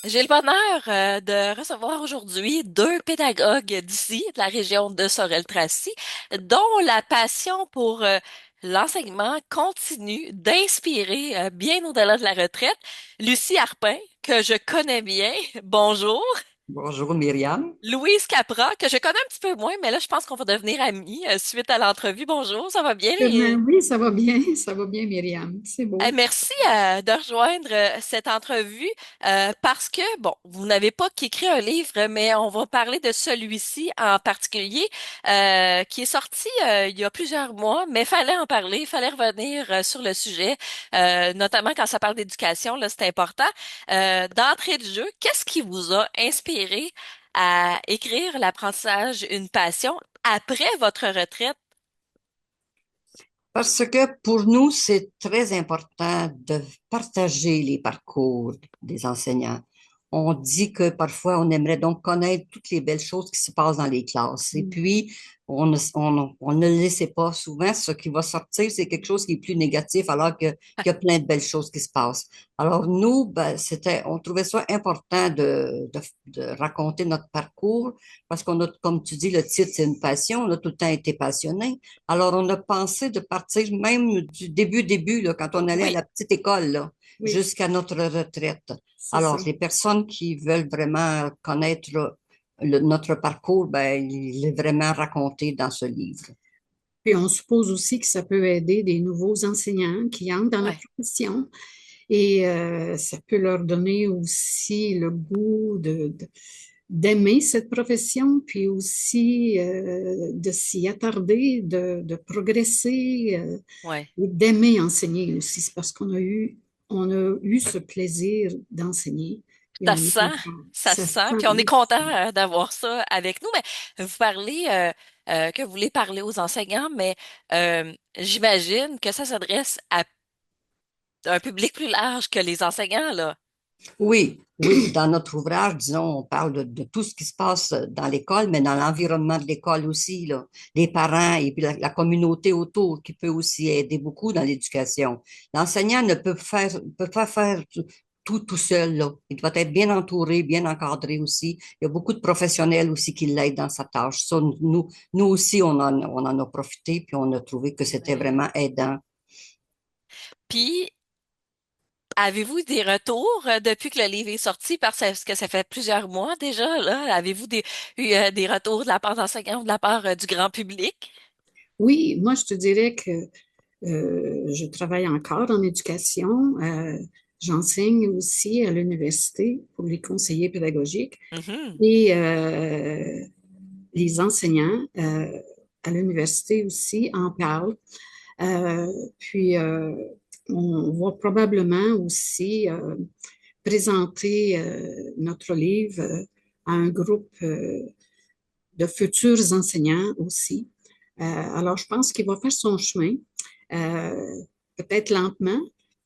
J'ai le bonheur de recevoir aujourd'hui deux pédagogues d'ici, de la région de Sorel-Tracy, dont la passion pour l'enseignement continue d'inspirer bien au-delà de la retraite. Lucie Harpin, que je connais bien. Bonjour. Bonjour Myriam. Louise Capra, que je connais un petit peu moins, mais là, je pense qu'on va devenir amis suite à l'entrevue. Bonjour, ça va bien? Oui, ça va bien Myriam, c'est beau. Merci de rejoindre cette entrevue parce que, bon, vous n'avez pas qu'écrit un livre, mais on va parler de celui-ci en particulier qui est sorti il y a plusieurs mois, mais fallait en parler, fallait revenir sur le sujet, notamment quand ça parle d'éducation, là, c'est important. D'entrée de jeu, qu'est-ce qui vous a inspiré à écrire l'apprentissage une passion après votre retraite? Parce que pour nous, c'est très important de partager les parcours des enseignants. On dit que parfois, on aimerait donc connaître toutes les belles choses qui se passent dans les classes. Et Mm. puis, on ne le laissait pas. Souvent, ce qui va sortir, c'est quelque chose qui est plus négatif, alors qu'il y a plein de belles choses qui se passent. Alors, nous, ben, on trouvait ça important de raconter notre parcours parce qu'on a, comme tu dis, le titre, c'est une passion. On a tout le temps été passionné. Alors, on a pensé de partir même du début, là, quand on allait à Oui, la petite école, là, oui, jusqu'à notre retraite. c'est Alors, ça. les personnes qui veulent vraiment connaître notre parcours, ben, il est vraiment raconté dans ce livre. Puis on suppose aussi que ça peut aider des nouveaux enseignants qui entrent dans la Ouais. profession et ça peut leur donner aussi le goût d'aimer cette profession, puis aussi de s'y attarder, de progresser, Ouais. et d'aimer enseigner aussi. C'est parce on a eu ce plaisir d'enseigner et Ça on se est sent, content. ça se Ça sent, sent, puis on est oui. content d'avoir ça avec nous. Mais vous parlez que vous voulez parler aux enseignants, mais j'imagine que ça s'adresse à un public plus large que les enseignants, là. Oui, oui, dans notre ouvrage, disons, on parle de tout ce qui se passe dans l'école, mais dans l'environnement de l'école aussi, là, les parents et puis la communauté autour qui peut aussi aider beaucoup dans l'éducation. L'enseignant ne peut pas faire tout seul, là. Il doit être bien entouré, bien encadré aussi. Il y a beaucoup de professionnels aussi qui l'aident dans sa tâche. Ça, nous aussi, on en a profité, puis on a trouvé que c'était Ouais. vraiment aidant. Puis, avez-vous des retours depuis que le livre est sorti? Parce que ça fait plusieurs mois déjà, là. Avez-vous eu des retours de la part d'enseignants ou de la part du grand public? Oui, moi je te dirais que je travaille encore en éducation. J'enseigne aussi à l'université pour les conseillers pédagogiques Mhm. et les enseignants à l'université aussi en parlent. Puis, on va probablement aussi présenter notre livre à un groupe de futurs enseignants aussi. Alors, je pense qu'il va faire son chemin, euh, peut-être lentement,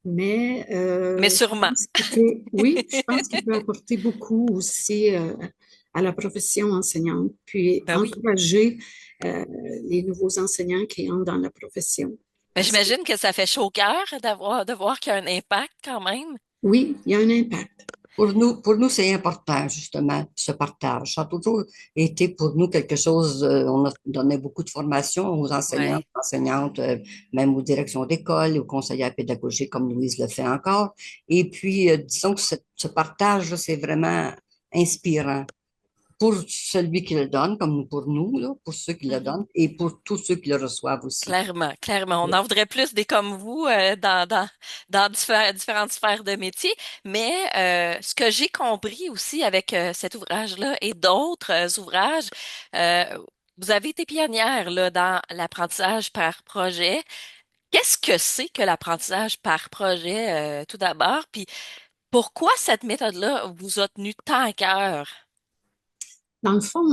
mais Mais je sûrement. pense qu'il peut, oui, je pense qu'il peut apporter beaucoup aussi à la profession enseignante, puis Ben oui. encourager euh, les nouveaux enseignants qui entrent dans la profession. Ben, Parce que j'imagine que ça fait chaud au cœur de voir qu'il y a un impact quand même. oui, il y a un impact. Pour nous, c'est important, justement, ce partage. Ça a toujours été pour nous quelque chose, on a donné beaucoup de formation aux enseignants, Ouais. enseignantes, même aux directions d'école, aux conseillères pédagogiques, comme Louise le fait encore. Et puis, disons que ce partage, c'est vraiment inspirant pour celui qui le donne, comme pour nous, là, pour ceux qui le Mhm. donnent, et pour tous ceux qui le reçoivent aussi. Clairement, clairement. On en voudrait plus des comme vous dans différentes sphères de métier. Mais ce que j'ai compris aussi avec cet ouvrage-là et d'autres ouvrages, euh, vous avez été pionnière là, dans l'apprentissage par projet. Qu'est-ce que c'est que l'apprentissage par projet, tout d'abord? Puis pourquoi cette méthode-là vous a tenu tant à cœur? Dans le fond,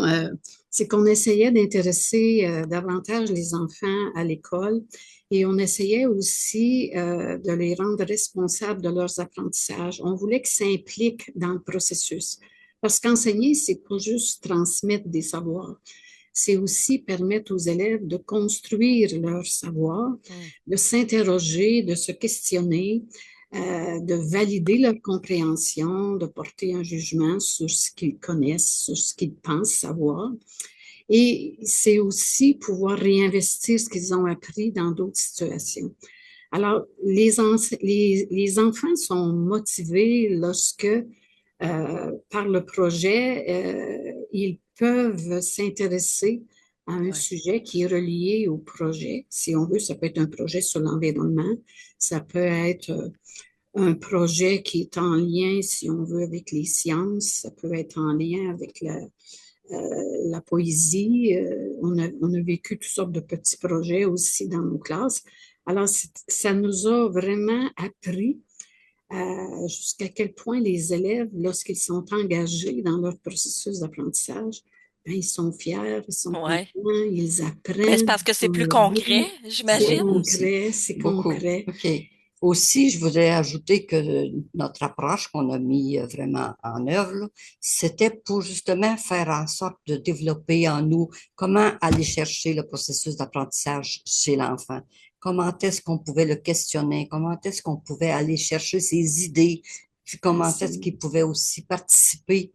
c'est qu'on essayait d'intéresser davantage les enfants à l'école et on essayait aussi de les rendre responsables de leurs apprentissages. On voulait qu'ils s'impliquent dans le processus. Parce qu'enseigner, c'est pas juste transmettre des savoirs, c'est aussi permettre aux élèves de construire leur savoir, Hmm. de s'interroger, de se questionner. de valider leur compréhension, de porter un jugement sur ce qu'ils connaissent, sur ce qu'ils pensent savoir. Et c'est aussi pouvoir réinvestir ce qu'ils ont appris dans d'autres situations. Alors, les enfants sont motivés lorsque, par le projet, ils peuvent s'intéresser à un Ouais. sujet qui est relié au projet. Si on veut, ça peut être un projet sur l'environnement, ça peut être un projet qui est en lien, si on veut, avec les sciences, ça peut être en lien avec la poésie. On a vécu toutes sortes de petits projets aussi dans nos classes. Alors, ça nous a vraiment appris jusqu'à quel point les élèves, lorsqu'ils sont engagés dans leur processus d'apprentissage, ben, ils sont fiers, ils sont Ouais. contents, ils Ben, c'est apprennent, parce que ils c'est sont plus heureux. concret, C'est Oui, j'imagine. aussi. concret, c'est Beaucoup. concret. OK. Aussi, je voudrais ajouter que notre approche qu'on a mis vraiment en œuvre, là, c'était pour justement faire en sorte de développer en nous comment aller chercher le processus d'apprentissage chez l'enfant. Comment est-ce qu'on pouvait le questionner? Comment est-ce qu'on pouvait aller chercher ses idées? Puis comment est-ce Merci. qu'il pouvait aussi participer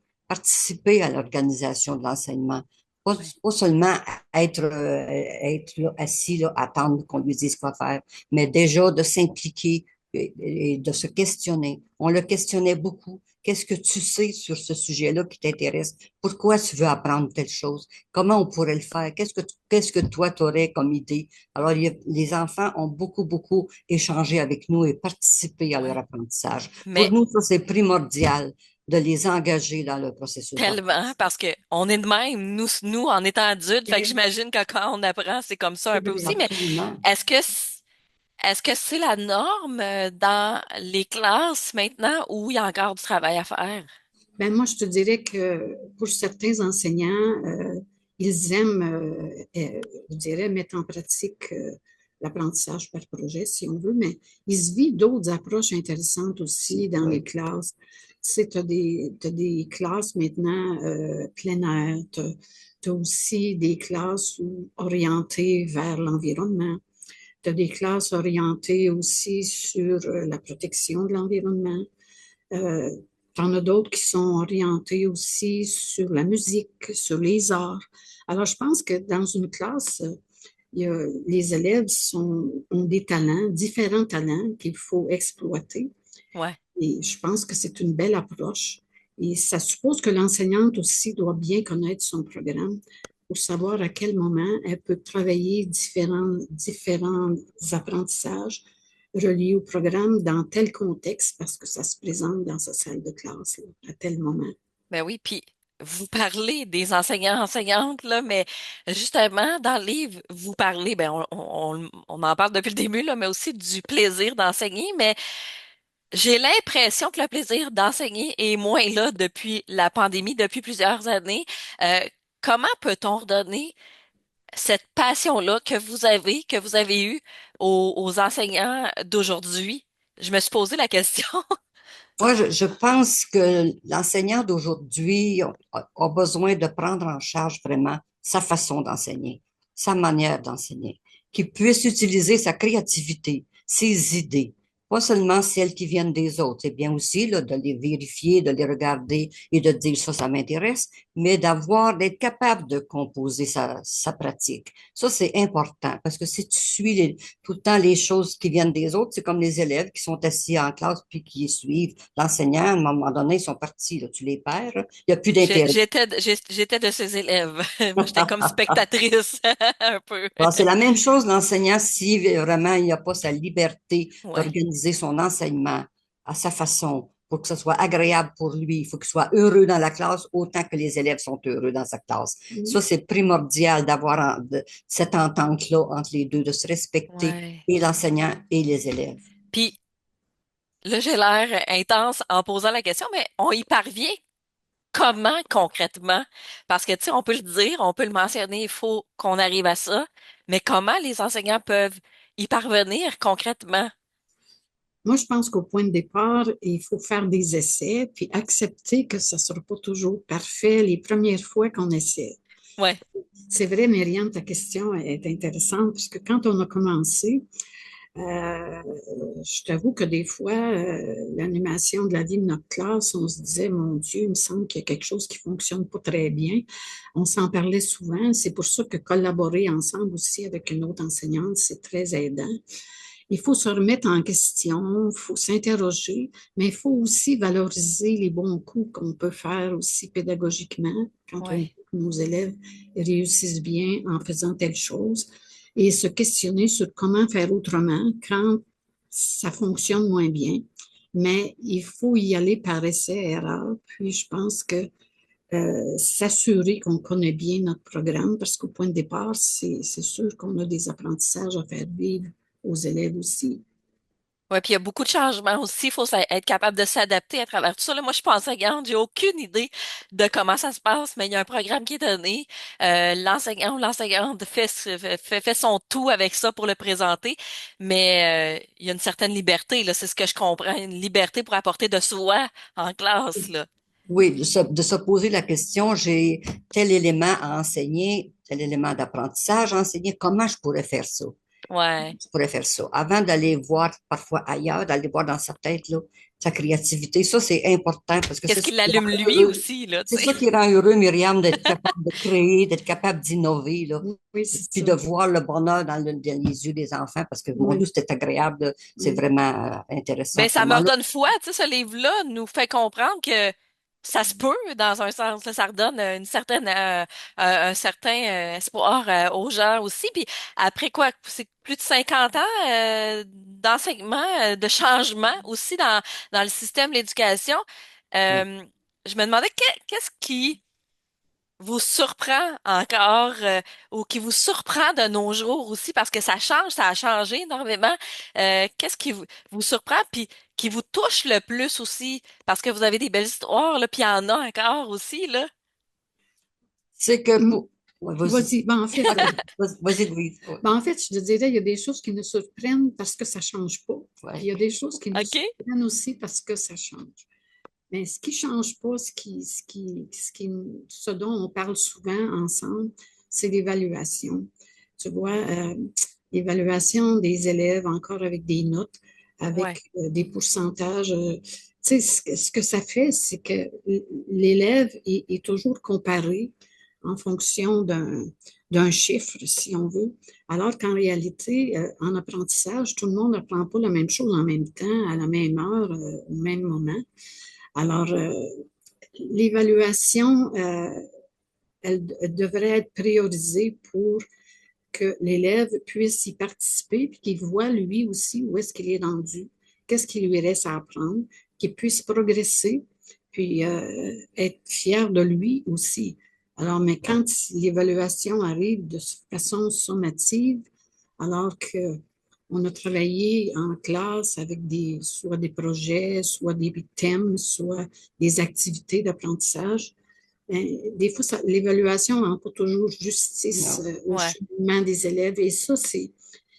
à l'organisation de l'enseignement? Ouais. Pas seulement être là, assis, là, attendre qu'on lui dise quoi faire, mais déjà de s'impliquer et de se questionner. On le questionnait beaucoup. Qu'est-ce que tu sais sur ce sujet-là qui t'intéresse? Pourquoi tu veux apprendre telle chose? Comment on pourrait le faire? Qu'est-ce que toi, tu aurais comme idée? Alors, les enfants ont beaucoup, beaucoup échangé avec nous et participé à leur Ouais. apprentissage. Pour Mais nous, ça, c'est primordial de les engager dans le processus tellement, d'apprentissage. parce que on est de même, nous en étant adultes, fait que C'est j'imagine que quand on apprend, c'est comme ça un peu aussi. vrai. Mais Absolument. est-ce que est-ce que c'est la norme dans les classes maintenant où il y a encore du travail à faire? Ben, moi, je te dirais que pour certains enseignants, ils aiment, je dirais, mettre en pratique l'apprentissage par projet, si on veut, mais il se vit d'autres approches intéressantes aussi dans les Oui. classes. Tu sais, t'as des classes maintenant plein air, tu as aussi des classes orientées vers l'environnement. Tu as des classes orientées aussi sur la protection de l'environnement. Euh, T'en as d'autres qui sont orientés aussi sur la musique, sur les arts. Alors, je pense que dans une classe, les élèves ont des talents, différents talents qu'il faut exploiter. Ouais. Et je pense que c'est une belle approche. Et ça suppose que l'enseignante aussi doit bien connaître son programme pour savoir à quel moment elle peut travailler différents apprentissages reliés au programme dans tel contexte parce que ça se présente dans sa salle de classe là, à tel moment. Ben oui, puis vous parlez des enseignants, enseignantes, là, mais justement, dans le livre, vous parlez, ben on en parle depuis le début, là, mais aussi du plaisir d'enseigner, mais j'ai l'impression que le plaisir d'enseigner est moins là depuis la pandémie, depuis plusieurs années. Euh, Comment peut-on redonner cette passion-là que vous avez eue aux enseignants d'aujourd'hui? Je me suis posé la question. Moi, je pense que l'enseignant d'aujourd'hui a besoin de prendre en charge vraiment sa façon d'enseigner, sa manière d'enseigner, qu'il puisse utiliser sa créativité, ses idées, pas seulement celles qui viennent des autres. C'est bien aussi là, de les vérifier, de les regarder et de dire ça m'intéresse, mais d'être capable de composer sa pratique. Ça, c'est important parce que si tu suis tout le temps les choses qui viennent des autres, c'est comme les élèves qui sont assis en classe puis qui suivent l'enseignant, à un moment donné, ils sont partis, là, tu les perds, là. Il n'y a plus d'intérêt. J'étais de ces élèves. Moi, j'étais comme spectatrice un peu. Alors, c'est la même chose, l'enseignant, si vraiment il n'a pas sa liberté Ouais. d'organiser son enseignement à sa façon pour que ce soit agréable pour lui. Il faut qu'il soit heureux dans la classe autant que les élèves sont heureux dans sa classe. Ça, c'est primordial d'avoir cette entente-là entre les deux, de se respecter Ouais. et l'enseignant et les élèves. Puis là, j'ai l'air intense en posant la question, mais on y parvient comment concrètement? Parce que, tu sais, on peut le dire, on peut le mentionner, il faut qu'on arrive à ça, mais comment les enseignants peuvent y parvenir concrètement? Moi, je pense qu'au point de départ, il faut faire des essais, puis accepter que ça ne sera pas toujours parfait les premières fois qu'on essaie. Ouais. C'est vrai, Myriam, ta question est intéressante, puisque quand on a commencé, Euh, je t'avoue que des fois, l'animation de la vie de notre classe, on se disait, mon Dieu, il me semble qu'il y a quelque chose qui fonctionne pas très bien. On s'en parlait souvent. C'est pour ça que collaborer ensemble aussi avec une autre enseignante, c'est très aidant. Il faut se remettre en question, il faut s'interroger, mais il faut aussi valoriser les bons coups qu'on peut faire aussi pédagogiquement quand on Ouais. veut que nos élèves réussissent bien en faisant telle chose et se questionner sur comment faire autrement quand ça fonctionne moins bien. Mais il faut y aller par essai-erreur. Puis je pense que s'assurer qu'on connaît bien notre programme, parce qu'au point de départ, c'est sûr qu'on a des apprentissages à faire vivre aux élèves aussi. Ouais, puis il y a beaucoup de changements aussi. Il faut être capable de s'adapter à travers tout ça. Là, moi, je suis pas enseignante, j'ai aucune idée de comment ça se passe, mais il y a un programme qui est donné. L'enseignant ou l'enseignante fait son tout avec ça pour le présenter, mais il y a une certaine liberté, là, c'est ce que je comprends, une liberté pour apporter de soi en classe, là. Oui, de se poser la question, j'ai tel élément à enseigner, tel élément d'apprentissage à enseigner, comment je pourrais faire ça? Ouais. Je pourrais faire ça. Avant d'aller voir parfois ailleurs, d'aller voir dans sa tête, là, sa créativité, ça c'est important parce que c'est Qu'est-ce ça qui qui l'allume rend lui heureux. aussi, là, C'est tu sais? ça qui rend heureux, Myriam, d'être capable de créer, d'être capable d'innover, là, Oui, c'est puis ça. de voir le bonheur dans les yeux des enfants parce que, mon Dieu, Oui, c'était agréable, là. C'est oui. vraiment intéressant à Ben, ce ça me moment-là. redonne foi, tu sais, ce livre-là nous fait comprendre que ça se peut, dans un sens, là, ça redonne une certaine, un certain espoir aux gens aussi. Puis après quoi, c'est plus de 50 ans d'enseignement, de changement aussi dans le système de l'éducation. Oui. Euh, je me demandais qu'est-ce qui vous surprend encore ou qui vous surprend de nos jours aussi parce que ça change, ça a changé énormément. Qu'est-ce qui vous surprend puis qui vous touche le plus aussi parce que vous avez des belles histoires là, puis il y en a encore aussi là. C'est que Hum, pour... Ouais, vas-y. Vas-y. OK, vas-y, Louise. Ouais. Je te dirais, il y a des choses qui nous surprennent parce que ça change pas. Puis il Ouais. y a des choses qui nous OK? surprennent aussi parce que ça change. Mais ce qui change pas, ce dont on parle souvent ensemble, c'est l'évaluation. Tu vois, l'évaluation des élèves encore avec des notes, Ouais. avec des pourcentages. Tu sais, ce que ça fait, c'est que l'élève est toujours comparé en fonction d'un chiffre, si on veut, alors qu'en réalité, en apprentissage, tout le monde n'apprend pas la même chose en même temps, à la même heure, au même moment. Alors, l'évaluation, elle devrait être priorisée pour que l'élève puisse y participer, puis qu'il voit lui aussi où est-ce qu'il est rendu, qu'est-ce qui lui reste à apprendre, qu'il puisse progresser, puis être fier de lui aussi. Alors, mais quand l'évaluation arrive de façon sommative, alors que on a travaillé en classe avec soit des projets, soit des thèmes, soit des activités d'apprentissage, ben, des fois, l'évaluation n'a pas toujours justice Non. au Ouais. cheminement des élèves. Et ça,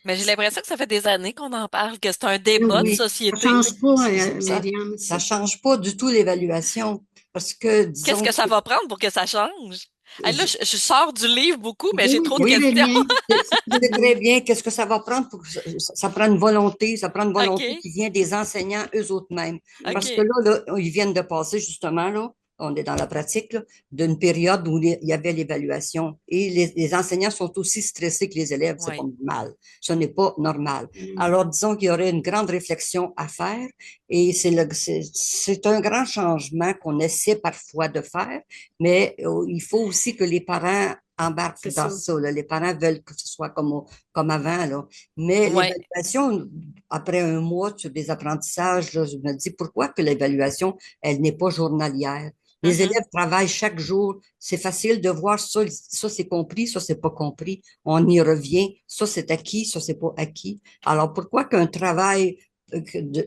Mais j'ai l'impression que ça fait des années qu'on en parle, que c'est un ben débat de oui, ça ne société. change pas, Ça Myriam. ça change pas du tout l'évaluation parce que, Qu'est-ce disons, que ça va prendre pour que ça change? Hey, là, je- je sors du livre beaucoup, mais j'ai Oui, trop de c'est oui, très questions. bien. C'est très c'est bien. très bien. Qu'est-ce que ça va prendre pour que ça prend une volonté, ça prend une volonté OK, qui vient des enseignants eux autres mêmes. Parce que OK. là, ils viennent de passer justement, là, on est dans la pratique, là, d'une période où il y avait l'évaluation. Et les enseignants sont aussi stressés que les élèves. C'est pas Oui. normal. Ce n'est pas normal. Mm. Alors, disons qu'il y aurait une grande réflexion à faire et c'est un grand changement qu'on essaie parfois de faire, mais il faut aussi que les parents embarquent C'est dans ça. ça, là. Les parents veulent que ce soit comme avant, là. Mais Ouais. l'évaluation, après un mois sur des apprentissages, là, je me dis pourquoi que l'évaluation, elle n'est pas journalière. Les Mhm. élèves travaillent chaque jour. C'est facile de voir ça c'est compris, ça c'est pas compris. On y revient. Ça c'est acquis, ça c'est pas acquis. Alors pourquoi qu'un travail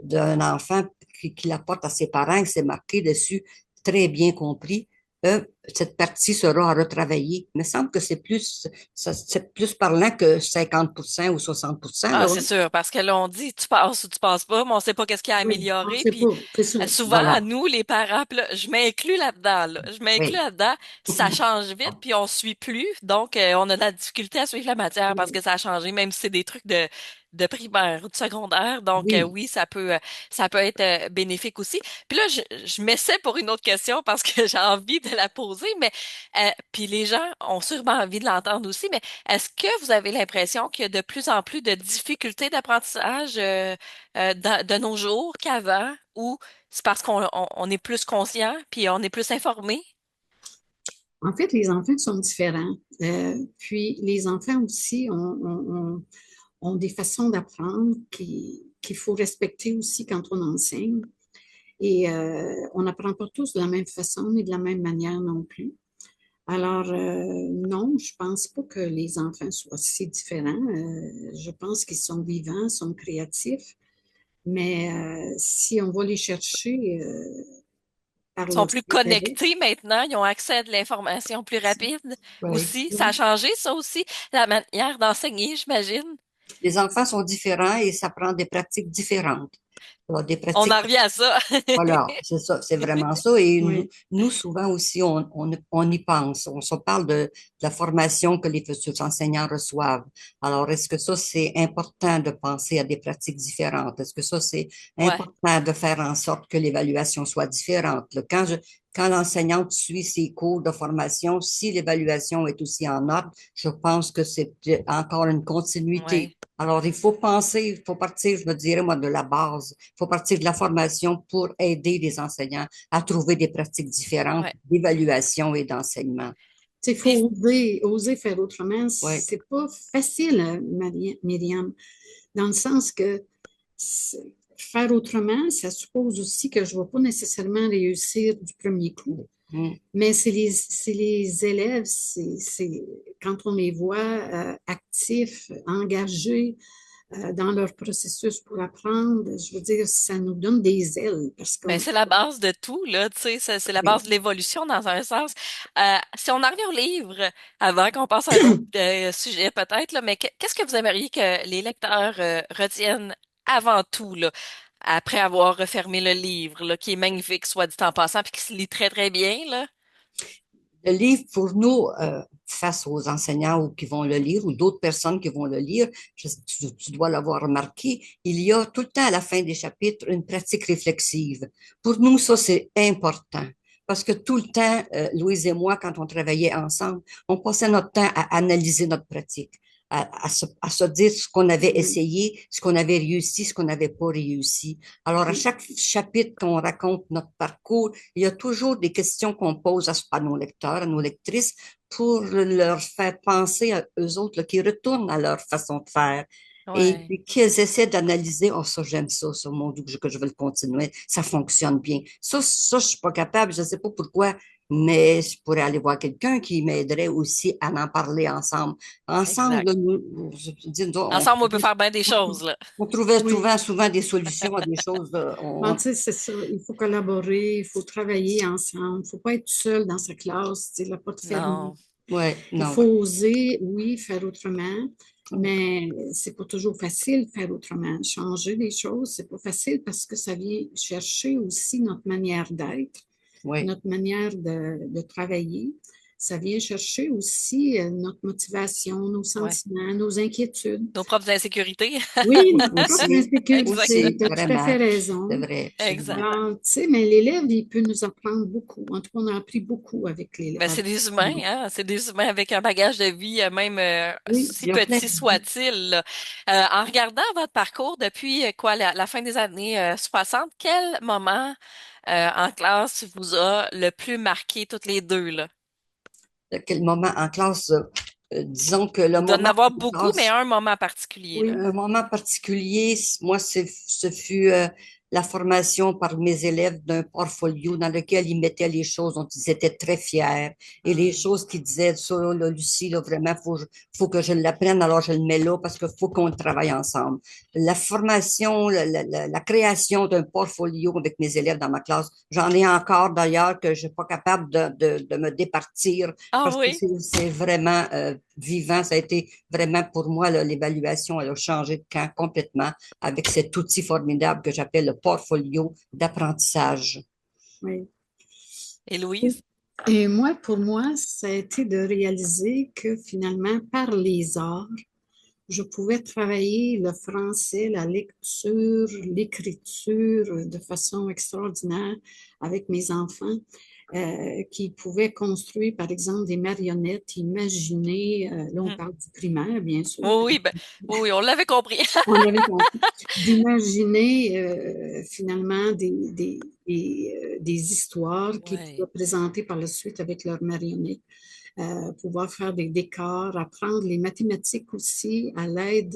d'un enfant qui l'apporte à ses parents, que c'est marqué dessus, très bien compris, cette partie sera à retravailler. Il me semble que c'est plus parlant que 50% ou 60%, Ah, là. c'est sûr, parce que là, on dit tu passes ou tu passes pas, mais on sait pas qu'est-ce qu'il y a à Oui, on ne améliorer. sait Puis pas, c'est ça. souvent, à Voilà. nous, les parents, puis là, je m'inclus là-dedans, là. Je m'inclus Oui. là-dedans. Ça change vite, puis on suit plus. Donc, on a de la difficulté à suivre la matière parce que ça a changé, même si c'est des trucs de primaire ou de secondaire. Donc, Oui. oui, ça peut être bénéfique aussi. Puis là, je m'essaie pour une autre question parce que j'ai envie de la poser, mais puis les gens ont sûrement envie de l'entendre aussi, mais est-ce que vous avez l'impression qu'il y a de plus en plus de difficultés d'apprentissage de nos jours qu'avant, ou c'est parce on est plus conscient puis on est plus informé? En fait, les enfants sont différents. Puis les enfants aussi ont des façons d'apprendre qu'il faut respecter aussi quand on enseigne. Et on n'apprend pas tous de la même façon ni de la même manière non plus. Alors, non, je pense pas que les enfants soient si différents. Je pense qu'ils sont vivants, sont créatifs, mais si on va les chercher par Ils sont leur plus intérêt, connectés maintenant, ils ont accès à de l'information plus rapide Oui. aussi. Ça a oui. changé, ça aussi, la manière d'enseigner, j'imagine. Les enfants sont différents et ça prend des pratiques différentes. Alors, des On pratiques. en revient à ça. Voilà, c'est ça, c'est vraiment ça. Et Oui. nous souvent aussi, on y pense. On se parle de la formation que les futurs enseignants reçoivent. Alors, est-ce que ça, c'est important de penser à des pratiques différentes? Est-ce que ça, c'est Ouais, important de faire en sorte que l'évaluation soit différente? Là, quand l'enseignante suit ses cours de formation, si l'évaluation est aussi en ordre, je pense que c'est encore une continuité. ouais, Alors, il faut penser, il faut partir, je me dirais, moi, de la base. Il faut partir de la formation pour aider les enseignants à trouver des pratiques différentes ouais. d'évaluation et d'enseignement. Tu sais, il Puis, faut oser faire autrement. Oui, C'est pas facile, Myriam, dans le sens que faire autrement, ça suppose aussi que je ne vais pas nécessairement réussir du premier coup. mm, Mais c'est les élèves, quand on les voit actifs, engagés dans leur processus pour apprendre, je veux dire, ça nous donne des ailes parce ben, qu'on... c'est la base de tout, là, tu sais, c'est la Oui. base de l'évolution dans un sens. Si on en revient au livre, avant qu'on passe à un autre sujet peut-être, là, mais qu'est-ce que vous aimeriez que les lecteurs retiennent avant tout, là, après avoir refermé le livre, là, qui est magnifique, soit dit en passant, puis qui se lit très, très bien, là? Le livre, pour nous, face aux enseignants ou qui vont le lire ou d'autres personnes qui vont le lire, tu dois l'avoir remarqué, il y a tout le temps à la fin des chapitres une pratique réflexive. Pour nous, ça, c'est important. Parce que tout le temps, Louise et moi, quand on travaillait ensemble, on passait notre temps à analyser notre pratique, à se dire ce qu'on avait Oui. essayé, ce qu'on avait réussi, ce qu'on n'avait pas réussi. Alors, à chaque chapitre qu'on raconte notre parcours, il y a toujours des questions qu'on pose à nos lecteurs, à nos lectrices, pour leur faire penser à eux autres, là, qui retournent à leur façon de faire. Et Ouais. puis qu'ils essaient d'analyser, oh ça j'aime ça, mon Dieu, que je veux le continuer, ça fonctionne bien. Je suis pas capable, je sais pas pourquoi, mais je pourrais aller voir quelqu'un qui m'aiderait aussi à en parler ensemble. Ensemble, Exact. là, je dis, nous, Ensemble, on peut faire bien des choses, là. on trouvait Oui. souvent des solutions à des choses. Bon, tu sais, c'est ça. Il faut collaborer, il faut travailler ensemble. Il ne faut pas être seul dans sa classe. Tu sais, la porte fermée. Non. ouais, Il non, faut oser, oui, faire autrement, mais c'est pas toujours facile de faire autrement. Changer les choses, c'est pas facile parce que ça vient chercher aussi notre manière d'être, ouais. notre manière de travailler. Ça vient chercher aussi notre motivation, nos Ouais. sentiments, nos inquiétudes. Nos propres insécurités. Oui, notre propre Aussi, Exact. insécurité, aussi, tu as tout à fait vraiment, c'est raison. vrai, absolument. Exact. Alors, tu sais, mais l'élève, il peut nous apprendre beaucoup. En tout cas, on a appris beaucoup avec Ben, c'est avec des humains, lui. hein? C'est des humains avec un bagage de vie, même Oui, si Il y a plein petit soit-il, là. En regardant votre parcours depuis quoi, la fin des années 60, quel moment en classe vous a le plus marqué toutes les deux, là? quel moment en classe, disons que le Il doit en moment avoir en beaucoup, mais classe, un moment particulier, là. oui. un moment particulier, moi, ce fut la formation par mes élèves d'un portfolio dans lequel ils mettaient les choses dont ils étaient très fiers et les Hmm. choses qu'ils disaient, ça, là, Lucie, là, vraiment, faut que je l'apprenne, alors je le mets là parce qu'il faut qu'on travaille ensemble. La formation, la création d'un portfolio avec mes élèves dans ma classe, j'en ai encore d'ailleurs que je ne suis pas capable de me départir Ah parce que oui. c'est vraiment vivant. Ça a été vraiment pour moi, là, l'évaluation, elle a changé de camp complètement avec cet outil formidable que j'appelle le portfolio d'apprentissage. Oui. Et Louise? Et moi, pour moi, ça a été de réaliser que finalement, par les arts, je pouvais travailler le français, la lecture, l'écriture de façon extraordinaire avec mes enfants qui pouvaient construire, par exemple, des marionnettes, imaginer, là on Hmm. parle du primaire, bien sûr, Oui, oui, oui, oui, on l'avait compris. on avait compris, d'imaginer finalement des histoires qu'ils pouvaient Ouais. présenter par la suite avec leurs marionnettes, pouvoir faire des décors, apprendre les mathématiques aussi à l'aide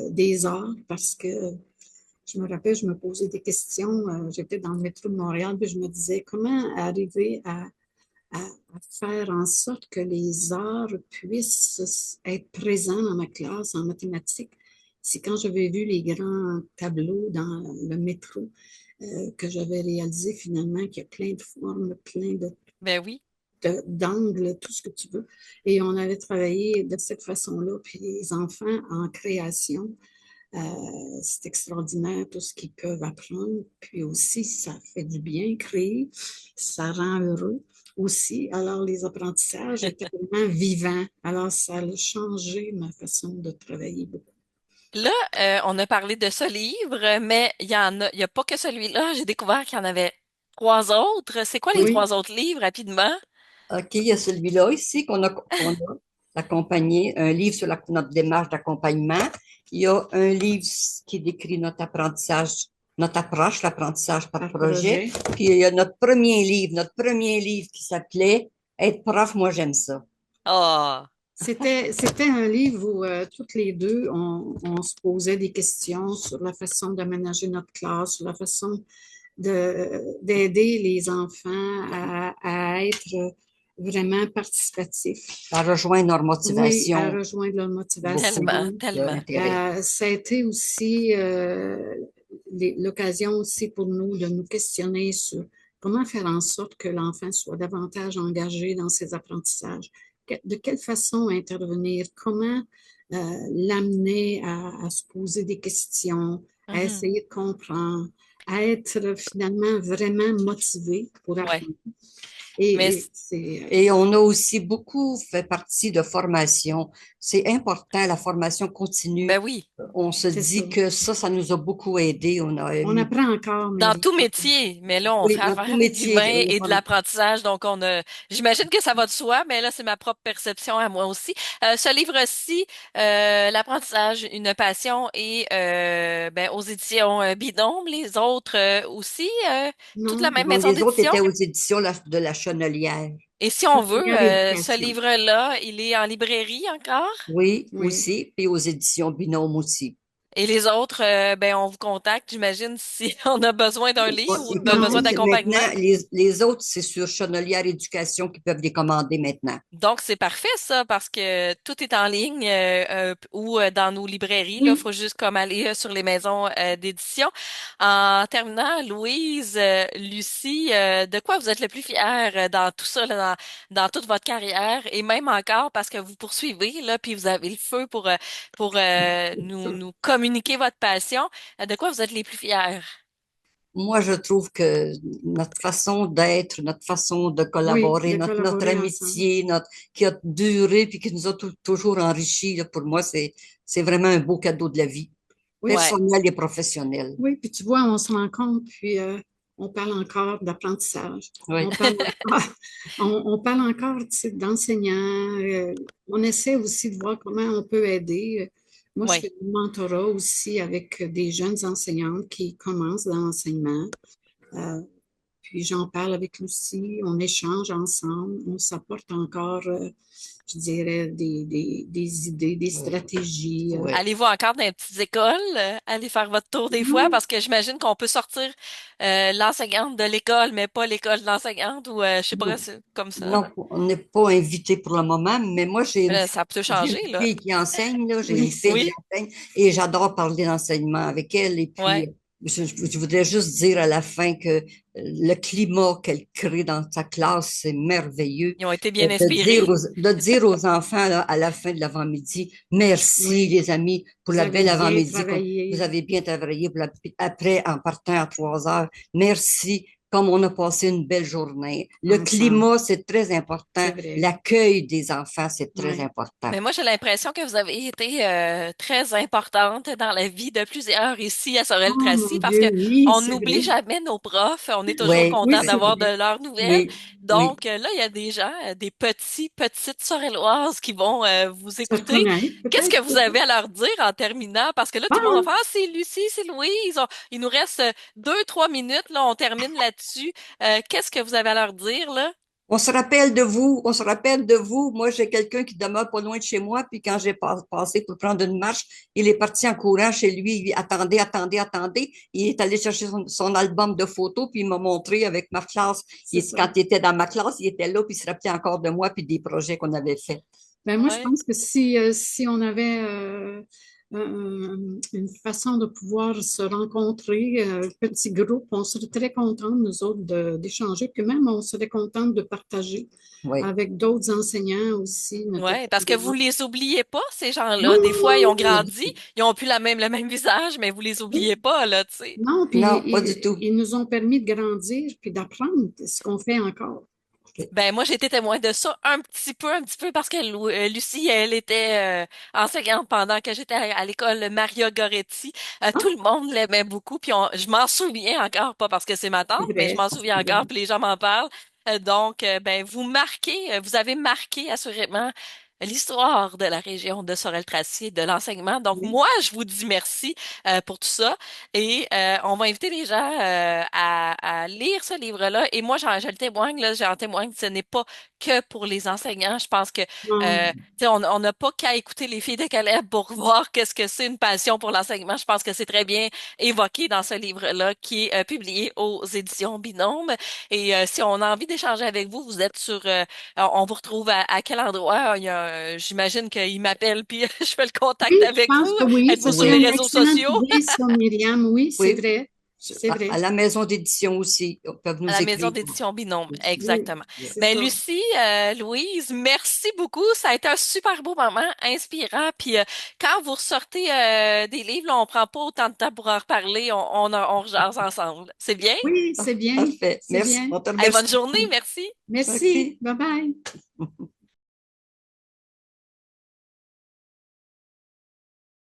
des arts, parce que je me rappelle, je me posais des questions, j'étais dans le métro de Montréal, puis je me disais comment arriver à faire en sorte que les arts puissent être présents dans ma classe en mathématiques. C'est quand j'avais vu les grands tableaux dans le métro que j'avais réalisé finalement qu'il y a plein de formes, plein Ben oui. d'angles, tout ce que tu veux. Et on avait travaillé de cette façon-là. Puis les enfants en création, c'est extraordinaire tout ce qu'ils peuvent apprendre. Puis aussi, ça fait du bien créer, ça rend heureux aussi. Alors, les apprentissages étaient vraiment vivants. Alors, ça a changé ma façon de travailler beaucoup. Là, on a parlé de ce livre, mais il y a pas que celui-là. J'ai découvert qu'il y en avait trois autres. C'est quoi les Oui, trois autres livres, rapidement? OK, il y a celui-là ici qu'on a accompagné, un livre sur notre démarche d'accompagnement. Il y a un livre qui décrit notre apprentissage, notre approche, l'apprentissage par par projet. projet. Puis il y a notre premier livre qui s'appelait Être prof, moi j'aime ça. Ah, C'était un livre où toutes les deux, on se posait des questions sur la façon d'aménager notre classe, sur la façon d'aider les enfants à être vraiment participatifs. Ça rejoint leur Oui, à motivation rejoindre leur beaucoup tellement, motivation. tellement. d'intérêt. Ça a été aussi l'occasion aussi pour nous de nous questionner sur comment faire en sorte que l'enfant soit davantage engagé dans ses apprentissages. De quelle façon intervenir, comment l'amener à se poser des questions, à Mhm. essayer de comprendre, à être finalement vraiment motivé pour Ouais. apprendre. Mais Et c'est Et on a aussi beaucoup fait partie de formation. C'est important, la formation ben continue. oui. On se ça. dit que ça nous a beaucoup aidé. On a On mis, apprend encore, Dans Mary. tout métier, mais là, on oui, fait dans affaire tout avec métier, l'humain et de l'apprentissage, donc j'imagine que ça va de soi, mais là, c'est ma propre perception à moi aussi. Ce livre-ci, l'apprentissage, une passion, et ben, aux éditions Bidôme, les autres aussi, toute la Non, même non, maison les autres d'édition. étaient aux éditions de la Chenelière. Et si on veut, familière ce éducation. livre-là, il est en librairie encore. Oui, Oui. aussi, puis aux éditions Binôme aussi. Et les autres, ben, on vous contacte, j'imagine, si on a besoin d'un livre ou de Non, besoin d'accompagnement. Maintenant, les autres, c'est sur Chenelière Éducation qui peuvent les commander maintenant. Donc, c'est parfait, ça, parce que tout est en ligne ou dans nos librairies. Là, oui. faut juste comme aller sur les maisons d'édition. En terminant, Louise, Lucie, de quoi vous êtes le plus fière dans tout ça, là, dans toute votre carrière et même encore parce que vous poursuivez, là, puis vous avez le feu pour nous communiquer votre passion. De quoi vous êtes les plus fiers? Moi, je trouve que notre façon d'être, notre façon de Oui, collaborer, de notre collaborer ensemble. amitié, qui a duré puis qui nous a toujours enrichis, là, pour moi, c'est vraiment un beau cadeau de la vie, Oui, Ouais. personnel et professionnel. oui, puis tu vois, on se rencontre, puis on parle encore d'apprentissage. Oui. On parle encore, on parle encore, tu sais, d'enseignants. On essaie aussi de voir comment on peut aider. Moi, je Ouais. fais du mentorat aussi avec des jeunes enseignantes qui commencent dans l'enseignement. Euh, puis j'en parle avec Lucie, on échange ensemble, on s'apporte encore, je dirais, des idées, des Oui, stratégies. oui. Allez-vous encore dans les petites écoles, aller faire votre tour des fois? Non, Parce que j'imagine qu'on peut sortir l'enseignante de l'école, mais pas l'école de l'enseignante, ou je sais pas, non, c'est comme ça. Non, on n'est pas invité pour le moment, mais moi, Mais là, ça peut j'ai changer, une là. fille qui enseigne, là, j'ai oui, une c'est fille qui Oui, enseigne et j'adore parler d'enseignement avec elle. Et puis, ouais. je voudrais juste dire à la fin que le climat qu'elle crée dans sa classe, c'est merveilleux. Ils ont été bien De inspirés. dire aux enfants là, à la fin de l'avant-midi, merci oui, les amis pour vous la avez belle bien avant-midi. Vous travaillé. avez bien travaillé après, en partant à 3 heures. Merci comme on a passé une belle journée. Le Ensemble. climat, c'est très important. C'est vrai. L'accueil des enfants, c'est très Oui. important. Mais moi, j'ai l'impression que vous avez été très importante dans la vie de plusieurs ici à Oh Sorel-Tracy mon parce que Dieu, oui, on c'est n'oublie vrai. jamais nos profs. On est toujours Oui, Oui, content c'est oui, d'avoir de vrai. leurs nouvelles. oui, oui. Donc là, il y a des gens, des petites Sorelloises qui vont vous Se écouter. reconnaître, Qu'est-ce peut-être, que vous avez à leur dire en terminant? Parce que là, tout le monde va pas. faire, ah, c'est Lucie, c'est Louise. Il nous reste 2, 3 minutes, là, on termine là-dessus. Qu'est-ce que vous avez à leur dire, là? On se rappelle de vous, on se rappelle de vous. Moi, j'ai quelqu'un qui demeure pas loin de chez moi, puis quand j'ai passé pour prendre une marche, il est parti en courant chez lui. Il dit, attendez, attendez, attendez. Il est allé chercher son album de photos, puis il m'a montré avec ma classe. C'est ça. Quand il était dans ma classe, il était là, puis il se rappelait encore de moi, puis des projets qu'on avait faits. Ben, moi, je Ouais. pense que si on avait une façon de pouvoir se rencontrer, petit groupe, on serait très contents, nous autres, d'échanger, puis même on serait contents de partager Oui. avec d'autres enseignants aussi, n'importe Ouais, parce que vous comment. les oubliez pas, ces gens-là. Non, Des fois, ils ont non, pas du grandi, tout. ils ont plus le même visage, mais vous les oubliez Oui. pas, là, tu sais. Non, puis Non, pas du tout. ils nous ont permis de grandir puis d'apprendre ce qu'on fait encore. Ben, moi, j'ai été témoin de ça un petit peu, parce que Lucie, elle était enseignante pendant que j'étais à l'école Maria Goretti. Tout Ah, le monde l'aimait beaucoup, puis je m'en souviens encore, pas parce que c'est ma tante, c'est mais je vrai, m'en c'est souviens vrai. encore, puis les gens m'en parlent. Donc, ben, vous avez marqué assurément l'histoire de la région de Sorel-Tracy et de l'enseignement. Donc, Oui. moi, je vous dis merci pour tout ça. Et on va inviter les gens à lire ce livre-là. Et moi, je le témoigne, là, j'en témoigne, ce n'est pas que pour les enseignants. Je pense que Non, tu sais, on n'a pas qu'à écouter les filles de Caleb pour voir qu'est-ce que c'est une passion pour l'enseignement. Je pense que c'est très bien évoqué dans ce livre-là qui est publié aux éditions Binôme. Et si on a envie d'échanger avec vous, vous êtes on vous retrouve à quel endroit? J'imagine qu'il m'appelle puis je fais le oui, contact je avec vous. pense que oui, ce Êtes-vous sur serait les Oui, une réseaux excellente sociaux? idée, ça, Myriam. Oui, c'est oui. vrai. C'est À vrai. la maison d'édition aussi, ils peuvent À nous la maison écrire. d'édition Binôme, Oui, exactement. c'est Ben ça. Lucie, Louise, merci beaucoup. Ça a été un super beau moment, inspirant. Puis quand vous ressortez des livres, là, on prend pas autant de temps pour en reparler. On rejase ensemble. C'est bien? Oui, c'est bien. Parfait. C'est Merci. bien. On te Allez, remercie bonne journée, beaucoup. merci. Merci. Merci. Bye bye.